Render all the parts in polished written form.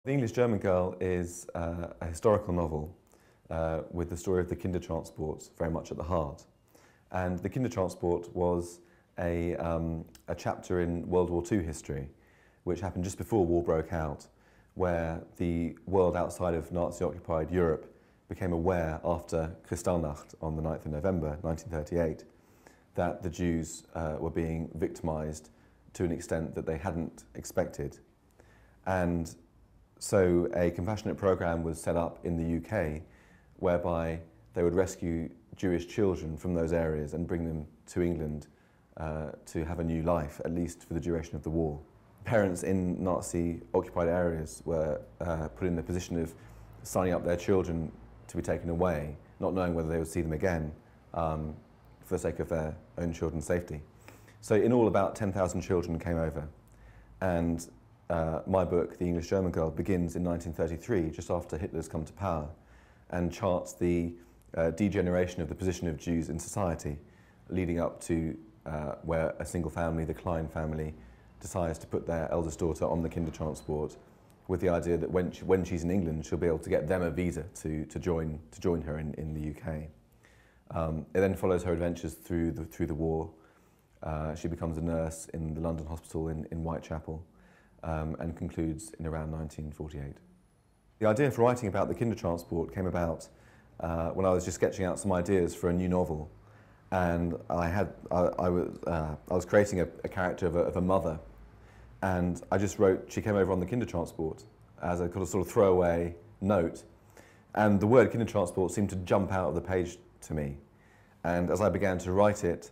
The English German Girl is a historical novel with the story of the Kindertransport very much at the heart. And the Kindertransport was a chapter in World War II history, which happened just before war broke out, where the world outside of Nazi-occupied Europe became aware after Kristallnacht on the 9th of November 1938 that the Jews were being victimised to an extent that they hadn't expected. And so a compassionate programme was set up in the UK whereby they would rescue Jewish children from those areas and bring them to England to have a new life, at least for the duration of the war. Parents in Nazi-occupied areas were put in the position of signing up their children to be taken away, not knowing whether they would see them again for the sake of their own children's safety. So in all, about 10,000 children came over, and my book, The English German Girl, begins in 1933, just after Hitler's come to power, and charts the degeneration of the position of Jews in society, leading up to where a single family, the Klein family, decides to put their eldest daughter on the Kindertransport with the idea that when she's in England, she'll be able to get them a visa to join her in the UK. It then follows her adventures through the war. She becomes a nurse in the London hospital in Whitechapel, and concludes in around 1948. The idea for writing about the Kindertransport came about when I was just sketching out some ideas for a new novel, and I was creating a character of a mother, and I just wrote, she came over on the Kindertransport, as a kind of sort of throwaway note, and the word Kindertransport seemed to jump out of the page to me, and as I began to write it,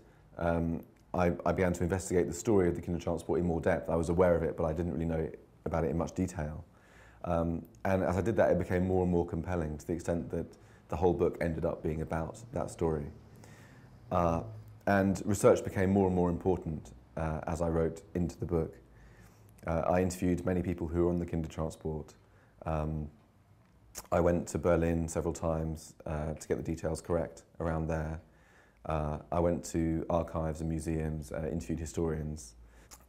I began to investigate the story of the Kindertransport in more depth. I was aware of it, but I didn't really know about it in much detail. And as I did that, it became more and more compelling, to the extent that the whole book ended up being about that story. And research became more and more important as I wrote into the book. I interviewed many people who were on the Kindertransport. I went to Berlin several times to get the details correct around there. I went to archives and museums, interviewed historians,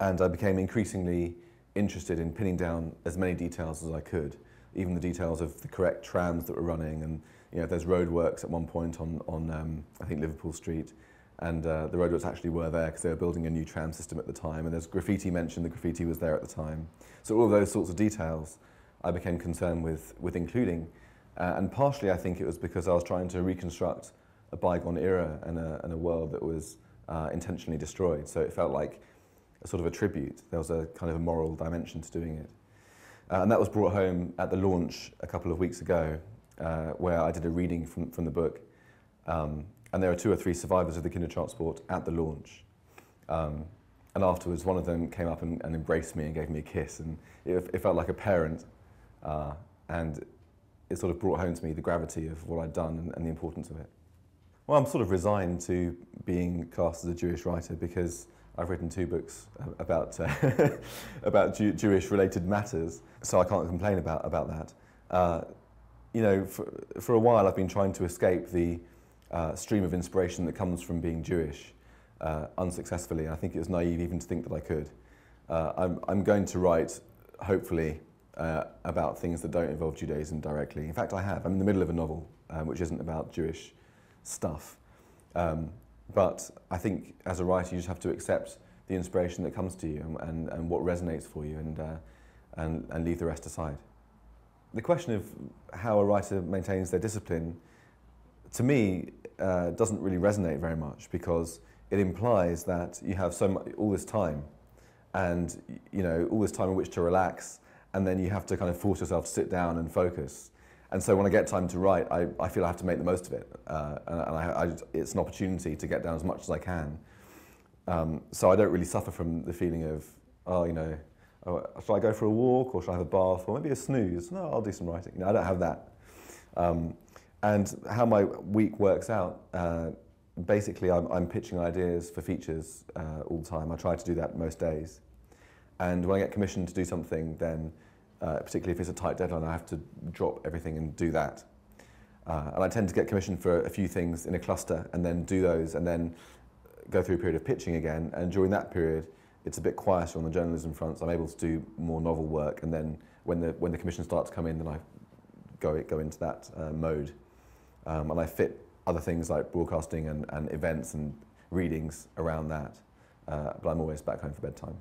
and I became increasingly interested in pinning down as many details as I could, even the details of the correct trams that were running, and there's roadworks at one point on I think Liverpool Street, and the roadworks actually were there because they were building a new tram system at the time, and there's graffiti mentioned, the graffiti was there at the time. So all of those sorts of details I became concerned with including, and partially I think it was because I was trying to reconstruct a bygone era and a world that was intentionally destroyed. So it felt like a sort of a tribute. There was a kind of a moral dimension to doing it. And that was brought home at the launch a couple of weeks ago, where I did a reading from the book. And there were 2 or 3 survivors of the Kindertransport at the launch. And afterwards, one of them came up and embraced me and gave me a kiss. And it felt like a parent. And it sort of brought home to me the gravity of what I'd done and the importance of it. Well, I'm sort of resigned to being cast as a Jewish writer because I've written 2 books about about Jewish-related matters, so I can't complain about that. For a while I've been trying to escape the stream of inspiration that comes from being Jewish, unsuccessfully. I think it was naive even to think that I could. I'm going to write, hopefully, about things that don't involve Judaism directly. In fact, I have. I'm in the middle of a novel which isn't about Jewish stuff. But I think as a writer you just have to accept the inspiration that comes to you and what resonates for you and leave the rest aside. The question of how a writer maintains their discipline, to me, doesn't really resonate very much, because it implies that you have all this time and all this time in which to relax, and then you have to kind of force yourself to sit down and focus. And so when I get time to write, I feel I have to make the most of it. It's an opportunity to get down as much as I can. So I don't really suffer from the feeling of, shall I go for a walk, or shall I have a bath, or maybe a snooze? No, I'll do some writing. I don't have that. And how my week works out, basically I'm pitching ideas for features all the time. I try to do that most days. And when I get commissioned to do something, then particularly if it's a tight deadline, I have to drop everything and do that. And I tend to get commissioned for a few things in a cluster and then do those and then go through a period of pitching again. And during that period, it's a bit quieter on the journalism front, so I'm able to do more novel work, and then when the commissions start to come in, then I go into that mode. And I fit other things like broadcasting and events and readings around that, but I'm always back home for bedtime.